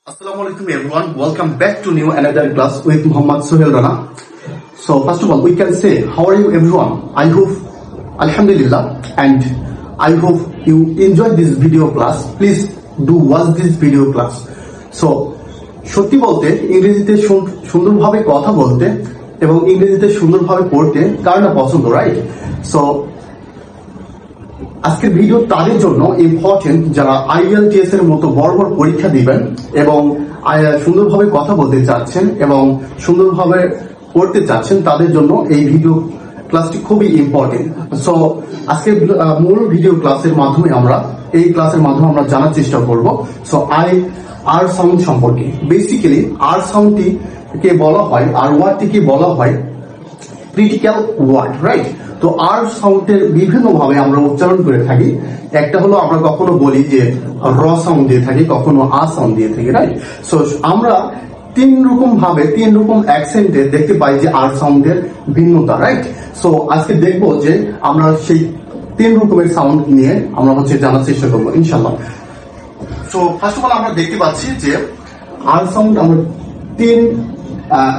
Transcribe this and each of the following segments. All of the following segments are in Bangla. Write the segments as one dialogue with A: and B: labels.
A: Assalamualaikum everyone. Welcome back to new another class with Muhammad Sohail Rana. So first of all, we can say, how are you everyone? I hope, Alhamdulillah, and I hope you enjoyed this video class. Please do watch this video class. So সত্যি বলতে ইংরেজিতে সুন্দরভাবে কথা বলতে এবং ইংরেজিতে সুন্দরভাবে পড়তে কার না পছন্দ, রাইট? সো আজকের ভিডিও তাদের জন্য ইম্পর্টেন্ট যারা IELTS এর মতো বড় বড় পরীক্ষা দিবেন এবং সুন্দরভাবে কথা বলতে চাচ্ছেন এবং সুন্দরভাবে পড়তে চাচ্ছেন, তাদের জন্য এই ভিডিও ক্লাসটি খুবই ইম্পর্টেন্ট। সো আজকের মূল ভিডিও ক্লাসের মাধ্যমে আমরা জানার চেষ্টা করব সো আর সাউন্ড সম্পর্কে। বেসিক্যালি আর সাউন্ডটি কে বলা হয়, আর ওয়ার্ডটিকে বলা হয় ক্রিটিক্যাল ওয়ার্ড, রাইট? তো আর সাউন্ডের বিভিন্ন ভাবে আমরা উচ্চারণ করে থাকি। একটা হলো আমরা কখনো বলি যে র সাউন্ড দিয়ে থাকি, কখনো আ সাউন্ড দিয়ে থাকি, রাইট? সো আমরা তিন রকম অ্যাকসেন্টে দেখতে পাই যে আর সাউন্ডের ভিন্নতা, রাইট? সো আজকে দেখবো যে আমরা সেই তিন রকমের সাউন্ড নিয়ে আমরা জানার চেষ্টা করবো ইনশাল্লাহ। সো ফার্স্ট অফ অল আমরা দেখতে পাচ্ছি যে আর সাউন্ড আমরা তিন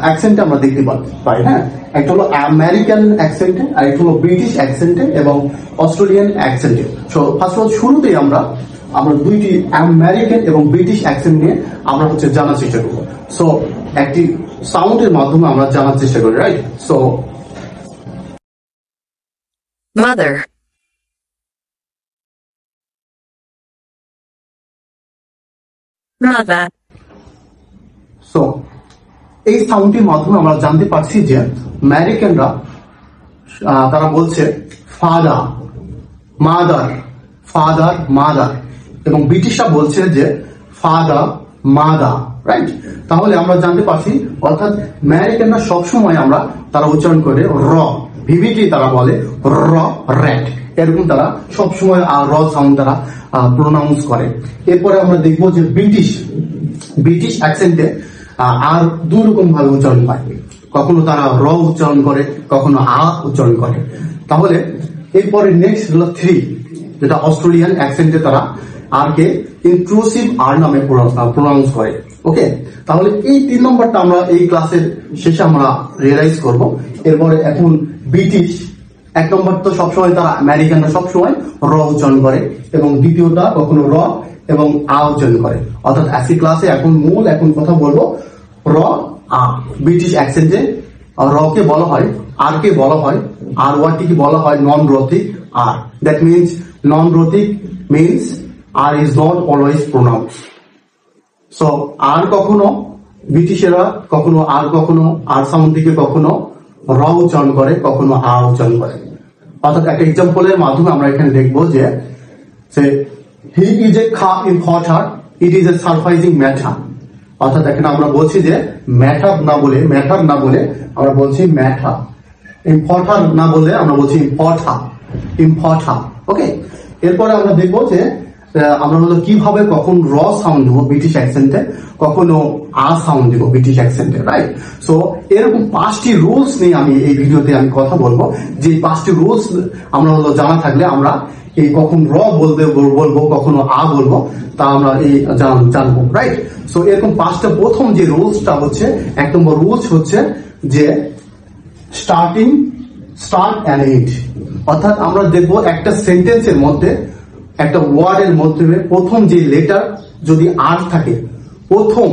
A: অ্যাকসেন্টে আমরা দেখতে পাই, হ্যাঁ? একটা হলো আমেরিকান অ্যাকসেন্টে, আর একটা হলো ব্রিটিশ অ্যাকসেন্টে এবং অস্ট্রেলিয়ান অ্যাকসেন্টে। সো ফার্স্ট অফ অল শুরুতেই আমরা দুইটি আমেরিকান এবং ব্রিটিশ অ্যাকসেন্ট নিয়ে আমরা জানার চেষ্টা করবো। সো একটি সাউন্ডের মাধ্যমে আমরা জানার চেষ্টা করি, right? So
B: mother, mother,
A: so এই সাউন্ডটির মাধ্যমে আমরা জানতে পারছি যে আমেরিকানরা তারা বলছে ফাদার, মাদার, ফাদার, মাদার, এবং ব্রিটিশরা বলছে যে ফাদার, মাদার, রাইট? তাহলে আমরা জানতে পারছি, অর্থাৎ আমেরিকানরা সবসময় তারা উচ্চারণ করে র, ভিভিটি তারা বলে র, র্যাট, এরকম তারা সবসময় র সাউন্ড তারা প্রোনাউন্স করে। এরপরে আমরা দেখবো যে ব্রিটিশ অ্যাকসেন্টে আর দুই রকম ভাবে উচ্চারণ হয়, কখনো তারা র উচ্চারণ করে, কখনো আ উচ্চারণ করে। তাহলে এরপরে নেক্সট হলো 3, যেটা অস্ট্রেলিয়ান অ্যাকসেন্টে তারা আর কে ইনক্লুসিভ আর নামে প্রোনাউন্স করে। ওকে, তাহলে এই 3 নম্বরটা আমরা এই ক্লাসের শেষে আমরা রিয়েলাইজ করব। এরপরে এখন ব্রিটিশ 1 নম্বর তো সবসময় তারা আমেরিকানরা সবসময় র উচ্চারণ করে এবং দ্বিতীয়টা কখনো র এবং আ উচ্চারণ করে। অর্থাৎ আজকে ক্লাসে এখন কথা বলবো র, আ। ব্রিটিশ অ্যাকসেন্টে র কে বলা হয়, আর কে বলা হয়, আর ওয়ার্ডটিকে বলা হয় non rhotic R. That means non rhotic means R is not always pronounce. So R কখনো ব্রিটিশেরা কখনো আর সাউন্ড থেকে কখনো র উচ্চারণ করে, কখনো আ উচ্চারণ করে। অর্থাৎ একটা এক্সাম্পলের মাধ্যমে আমরা এখানে দেখবো যে he is a car importer, it is a surprising matter। অর্থাৎ এখানে আমরা বলছি যে ম্যাটার না বলে আমরা বলছি ম্যাটার, ইম্পর্টার না বলে আমরা বলছি ইম্পর্টার। ওকে, এরপরে আমরা দেখবো যে আমরা কিভাবে কখন র সাউন্ড দিব ব্রিটিশ অ্যাকসেন্টে, কখনো আ সাউন্ড দিব ব্রিটিশ অ্যাকসেন্টে, রাইট? সো এরকম 5টি রুলস নিয়ে আমি এই ভিডিওতে কথা বলবো। যে 5টি রুলস আমরা জানা থাকলে আমরা এই কখন র বলবো, কখনো আ বলবো, তা আমরা এই জানবো, রাইট? সো এরকম 5টা প্রথম যে রুলসটা হচ্ছে, 1 নম্বর রুলস হচ্ছে যে স্টার্ট অ্যান্ড এন্ড। অর্থাৎ আমরা দেখবো একটা সেন্টেন্সের মধ্যে, একটা ওয়ার্ডের মধ্যে প্রথম যে লেটার যদি আর থাকে, প্রথম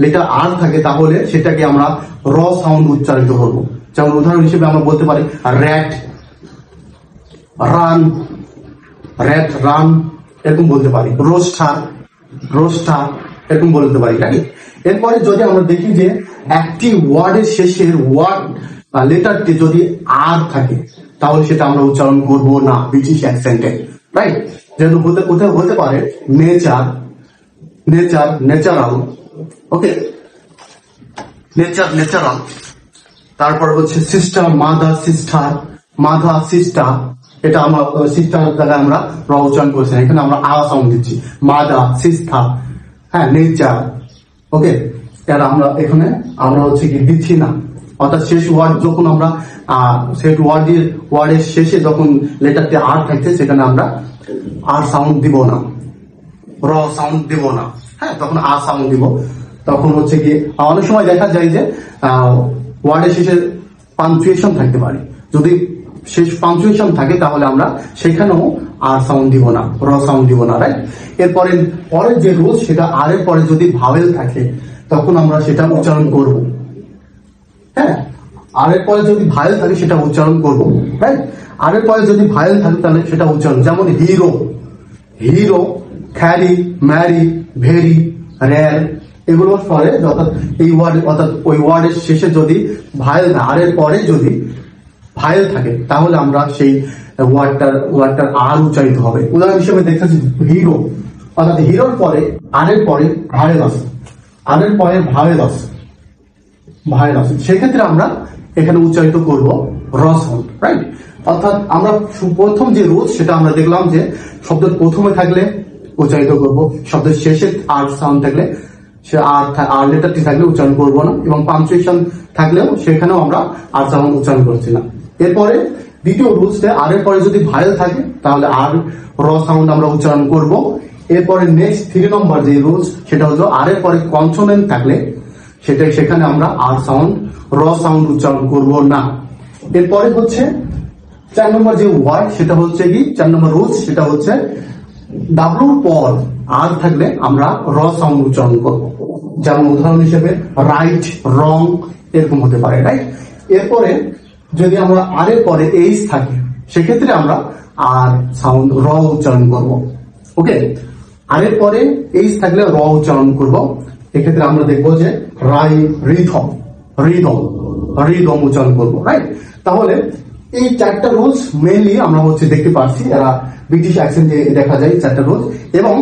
A: লেটার আর থাকে, তাহলে সেটাকে আমরা র সাউন্ড উচ্চারিত করবো। যেমন উদাহরণ হিসেবে আমরা বলতে পারি র্যাট, রান, এরকম বলতে পারি। রোস্টার, এরকম বলতে পারি, রাইট? এরপরে যদি আমরা দেখি যে একটি ওয়ার্ডের শেষের ওয়ার্ড বা লেটারটি যদি আর থাকে, তাহলে সেটা আমরা উচ্চারণ করবো না ব্রিটিশ অ্যাকসেন্টে, রাইট? যেহেতু হতে পারে ন্যাচারাল, ওকে, ন্যাচারাল। তারপর হচ্ছে সিস্টার, মাদার, সিস্টার, এটা আমরা সিস্টার জায়গায় আমরা র উচ্চারণ করছি, এখানে আমরা আ সাউন্ড দিচ্ছি, মাদার, সিস্টার, হ্যাঁ, নেচার। ওকে, আর আমরা এখানে দিচ্ছি না। অর্থাৎ শেষ ওয়ার্ড যখন আমরা ওয়ার্ডের শেষে যখন লেটারটি আর থাকছে, সেখানে আমরা আর সাউন্ড দিব না, র সাউন্ড দিব না। হ্যাঁ, তখন আ সাউন্ড দিব। তখন হচ্ছে কি অনেক সময় দেখা যায় যে ওয়ার্ডের শেষে পাঞ্চুয়েশন থাকতে পারে, যদি শেষ পাঞ্চুয়েশন থাকে তাহলে আমরা সেখানেও আর সাউন্ড দিব না, র সাউন্ড দিব না, রাইট। এরপরে পরের যে রুলস, সেটা আর এর পরে যদি ভাওয়েল থাকে তখন আমরা সেটা উচ্চারণ করব। হ্যাঁ, আর এর পরে যদি ভায়েল থাকে সেটা উচ্চারণ করব, রাইট। আর এর পরে যদি ভায়েল থাকে তাহলে সেটা উচ্চারণ, যেমন hero, hero, carry, marry, very, rare, এগুলোর পরে অর্থাৎ এই ওয়ার্ড অর্থাৎ ওই ওয়ার্ডের শেষে যদি ভায়েল না, আর এর পরে যদি ভায়েল থাকে তাহলে আমরা সেই ওয়ার্ডটার আর উচ্চারিত হবে। উদাহরণ হিসেবে দেখতেছি হিরো, অর্থাৎ হিরোর পরে আর এর পরে ভায়েল আছে, আর এর পরে ভায়েল আছে, ভায়েল আছে, সেক্ষেত্রে আমরা এখানে উচ্চারিত করব র সাউন্ড, রাইট। অর্থাৎ আমরা প্রথম যে রুলস সেটা আমরা দেখলাম যে শব্দের প্রথমে থাকলে উচ্চারিত করব, শব্দের শেষে আর সাউন্ড থাকলে সে আর লেটারটি থাকলে উচ্চারণ করব না, এবং পাঞ্চুয়েশন থাকলেও সেখানেও আমরা আর সাউন্ড উচ্চারণ করছি না। এরপরে দ্বিতীয় রুলসে আর এর পরে যদি ভায়েল থাকে তাহলে আর র সাউন্ড আমরা উচ্চারণ করব। এরপরে নেক্সট 3 নম্বর যে রুলস সেটা হলো আর এর পরে কনসোনেন্ট থাকলে সেখানে আমরা আর সাউন্ড, র সাউন্ড উচ্চারণ করব না। এরপরে হচ্ছে 4 নম্বর যে ওয়ার্ড সেটা হচ্ছে কি 4 নম্বর রুলস সেটা হচ্ছে ডাব্লুর পর আর থাকলে আমরা র সাউন্ড উচ্চারণ করব। যেমন উদাহরণ হিসেবে রাইট, রং, এরকম হতে পারে, রাইট। এরপরে যদি আমরা আর এর পরে এইচ থাকে সেক্ষেত্রে আমরা আর সাউন্ড র উচ্চারণ করব। ওকে, আর এর পরে এইচ থাকলে র উচ্চারণ করব। এক্ষেত্রে আমরা দেখবো যে রাই, রিথম, রিদম, রিদম উচ্চারণ করব, রাইট। তাহলে এই 4টা রুলস মেইনলি আমরা হচ্ছে দেখতে পাচ্ছি, এরা ব্রিটিশ অ্যাকসেন্টে দেখা যায় 4টা রুলস। এবং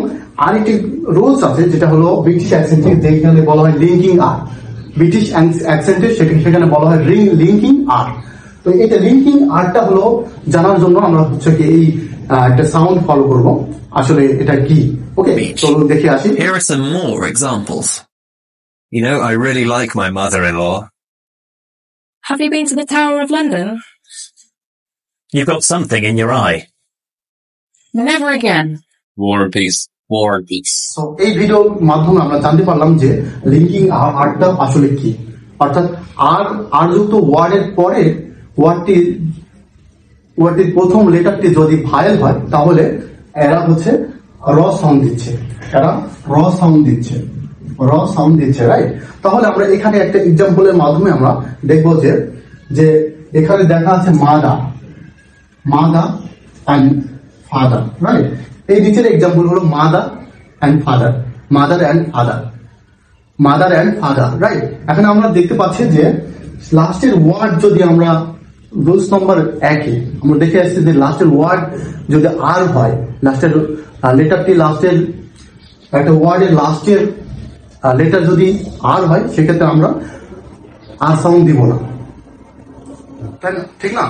A: আরেকটি রুলস আছে যেটা হলো ব্রিটিশ অ্যাকসেন্টে, যেখানে বলা হয় লিঙ্কিং আর। ব্রিটিশ অ্যাকসেন্টে সেখানে বলা হয় লিঙ্কিং আর। তো এটা লিঙ্কিং আরটা হলো জানার জন্য আমরা হচ্ছে কি এই একটা সাউন্ড ফলো করব, আসলে এটা কি। ওকে, চলুন দেখে আসি।
B: Here are some more examples. You know, I really like my mother-in-law.
C: Have you been to the Tower of London?
B: You've got something in your eye.
C: Never again.
B: War and peace. War and peace.
A: So, এই ভিডিওর মাধ্যমে আমরা জানতে পারলাম যে লিঙ্কিং আরটা আসলে কি। অর্থাৎ আর যুক্ত ওয়ার্ডের পরে ওয়ার্ডটির প্রথম লেটারটি যদি ভায়েল হয় তাহলে এরা হচ্ছে র সাউন্ড দিচ্ছে, এরা র সাউন্ড দিচ্ছে, র সাউন্ড দিচ্ছে, রাইট। তাহলে আমরা এখানে একটা এক্সাম্পলের মাধ্যমে আমরা দেখবো যে এখানে দেখা আছে মাদা, মাদা অ্যান্ড ফাদার, রাইট। এই নিচের এক্সাম্পল হলো মাদা and father, mother and father, mother and father, right. এখন আমরা দেখতে পাচ্ছি যে লাস্টের ওয়ার্ড যদি আমরা রুলস নম্বর 1 আমরা দেখে আসছি যে লাস্টের ওয়ার্ড যদি আর হয়, লাস্টের লেটারটি লাস্টের একটা ওয়ার্ডের লাস্টের লেটার যদি আর হয় সেক্ষেত্রে আমরা আর সাউন্ড দিব না, তাই না? ঠিক না?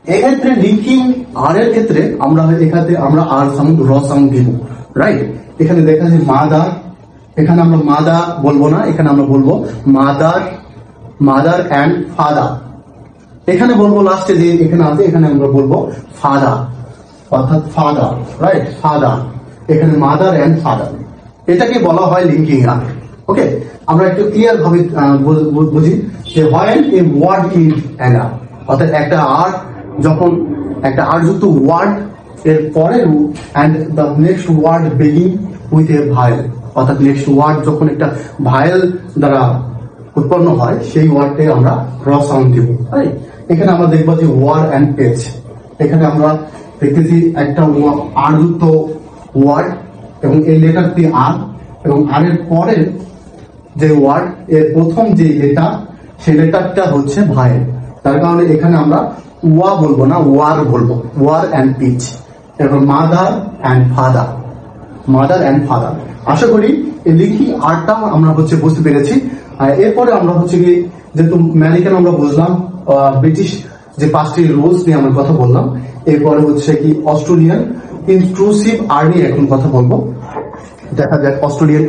A: এক্ষেত্রে লিঙ্কিং আর এর ক্ষেত্রে আমরা আর সাউন্ড, র সাউন্ড দিব, রাইট। এখানে দেখা যায় মাদার, এখানে আমরা মাদা বলবো না, এখানে আমরা বলবো মাদার, মাদার অ্যান্ড ফাদার। এখানে বলবো লাস্টে যে এখানে আছে এখানে আমরা বলবো ফাদার, অর্থাৎ ফাদার, রাইট, ফাদার। এখানে মাদার অ্যান্ড ফাদার, এটাকে বলা হয় লিঙ্কিং আর। ওকে, আমরা একটু ক্লিয়ার ভাবে বুঝি যে when a word is an R, অর্থাৎ একটা আর যখন একটা আর যুক্ত ওয়ার্ড এর পরে and the next word begin with a vowel, অর্থাৎ নেক্সট ওয়ার্ড যখন একটা ভায়েল দ্বারা উৎপন্ন হয় সেই ওয়ার্ডকে আমরা র সাউন্ড দিব, রাইট। এখানে আমরা দেখবো যে ওয়ার অ্যান্ড পেজ, এখানে আমরা দেখতেছি একটা আর যুক্ত ওয়ার্ড এবং এই লেটারটি আর, এবং আর এর পরের যে ওয়ার্ড এর প্রথম যে লেটার সেই লেটারটা হচ্ছে ভায়েল, তার কারণে এখানে আমরা ওয়া বলবো না, ওয়ার বলবো, ওয়ার অ্যান্ড পিচ। এরপর mother and father, mother and father. আশা করি এই লিঙ্কিং আরটা আমরা হচ্ছে বুঝতে পেরেছি। এরপরে আমরা হচ্ছে কি যেহেতু আমেরিকান আমরা বুঝলাম, ব্রিটিশ যে 5টি রুলস নিয়ে আমরা কথা বললাম, এরপরে হচ্ছে কি অস্ট্রেলিয়ান ইনট্রুসিভ আর নিয়ে এখন কথা বলবো। দেখা যাক অস্ট্রেলিয়ান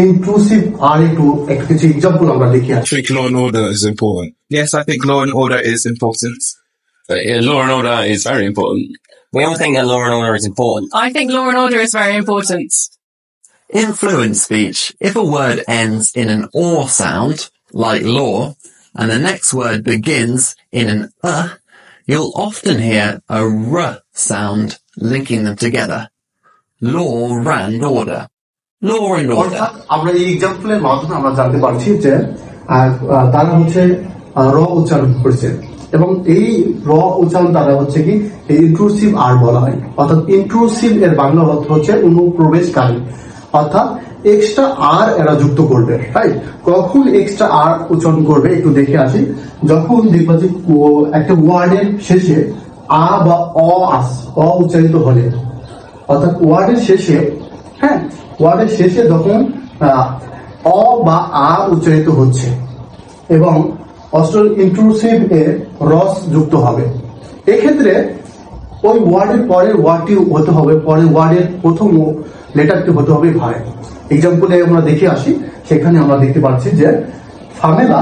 A: intrusive আর একটু কিছু এক্সাম্পল আমরা দেখি।
D: I think law and order is important. Yes, I think law and order is important.
B: Law and order is very important. We all think that law and order is important.
C: I think law and order is very important.
B: In fluent speech, if a word ends in an or sound, like law, and the next word begins in an you'll often hear a r sound linking them together. Law and order. Law and order.
A: অর্থাৎ আমরা এই এক্সাম্পলের মাধ্যমে আমরা জানতে পারছি যে তারা হচ্ছে র উচ্চারণ করছে, এবং এই র উচ্চারণ দ্বারা হচ্ছে কি ইন্ট্রুসিভ আর বলা হয়। অর্থাৎ ইন্ট্রুসিভ এর বাংলা অর্থ হচ্ছে অনুপ্রবেশকারী, অর্থাৎ এক্সট্রা আর এরা যুক্ত করবে, রাইট? কখন এক্সট্রা আর উচ্চারণ করবে একটু দেখে আসি। যখন দেখবা যে একটা ওয়ার্ডের শেষে আ বা অ উচ্চারিত হলে, অর্থাৎ ওয়ার্ডের শেষে, হ্যাঁ, ওয়ার্ডের শেষে যখন অ বা আ উচ্চারিত হচ্ছে এবং ইন্ট্রুসিভ এ রস যুক্ত হবে, এক্ষেত্রে ওই ওয়ার্ডের পরের ওয়ার্ডটি হতে হবে, পরের ওয়ার্ডের প্রথম লেটারটি হতে হবে ভাই। এক্সাম্পলে আমরা দেখে আসি, সেখানে আমরা দেখতে পাচ্ছি যে ফামেলা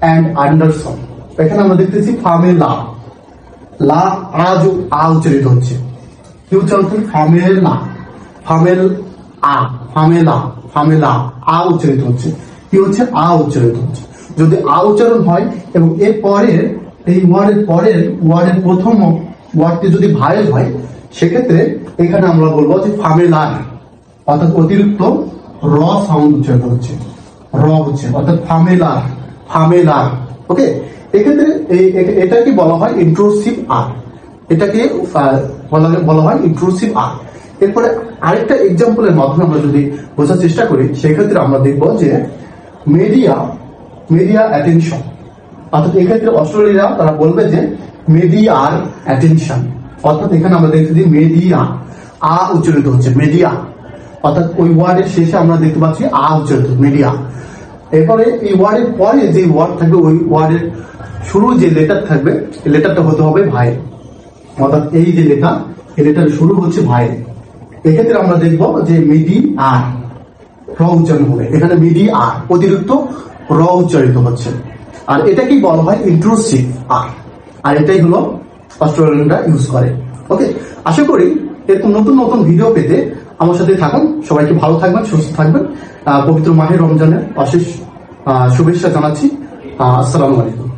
A: অ্যান্ড আন্ডারসন, এখানে আমরা দেখতেছি ফামেলা, লা আ উচ্চারিত হচ্ছে, কি উচ্চারণ হচ্ছে? ফামেলা, ফামেল আ, ফামেলা, ফামেলা আ উচ্চারিত হচ্ছে, কি হচ্ছে? আ উচ্চারিত হচ্ছে। যদি আ উচ্চারণ হয় এবং এর পরের এই ওয়ার্ডের প্রথম ওয়ার্ডটি যদি ভায়েল হয়, সেক্ষেত্রে এখানে আমরা বলবো যে ফামেলার, অর্থাৎ অতিরিক্ত র সাউন্ড উচ্চারিত হচ্ছে, র হচ্ছে, অর্থাৎ ফামেলার, ফামেলার। ওকে, এক্ষেত্রে এটাকে বলা হয় ইন্ট্রুসিভ আর, এটাকে বলা হয় ইন্ট্রুসিভ আর। এরপরে আরেকটা এক্সাম্পলের মাধ্যমে আমরা যদি বোঝার চেষ্টা করি, সেক্ষেত্রে আমরা দেখবো যে মিডিয়া অ্যাটেনশন, অর্থাৎ এক্ষেত্রে অস্ট্রেলিয়া তারা বলবে যে মিডিয়ার অ্যাটেনশন, অর্থাৎ এখানে আমরা দেখছি যে মিডিয়া আ উচ্চারিত হচ্ছে, মিডিয়া, অর্থাৎ ওই ওয়ার্ডের শেষে আমরা দেখতে পাচ্ছি আ উচ্চারিত, মিডিয়া। এরপরে এই ওয়ার্ডের পরে যে ওয়ার্ড থাকবে, ওই ওয়ার্ডের শুরু যে লেটার থাকবে, লেটারটা হতে হবে ভাই, অর্থাৎ এই যে লেটার, এই লেটার শুরু হচ্ছে ভাই। এক্ষেত্রে আমরা দেখবো যে মিডি আর র উচ্চারণ হবে, এখানে মিডি আর অতিরিক্ত র উচ্চারিত হচ্ছে, আর এটাকেই বলা হয় ইন্ট্রুসিভ আর এটাই হলো অস্ট্রেলিয়ানরা ইউজ করে। ওকে, আশা করি এরকম নতুন নতুন ভিডিও পেতে আমার সাথে থাকুন। সবাইকে ভালো থাকবেন, সুস্থ থাকবেন। পবিত্র মাহে রমজানের অশেষ শুভেচ্ছা জানাচ্ছি। আসসালামু আলাইকুম।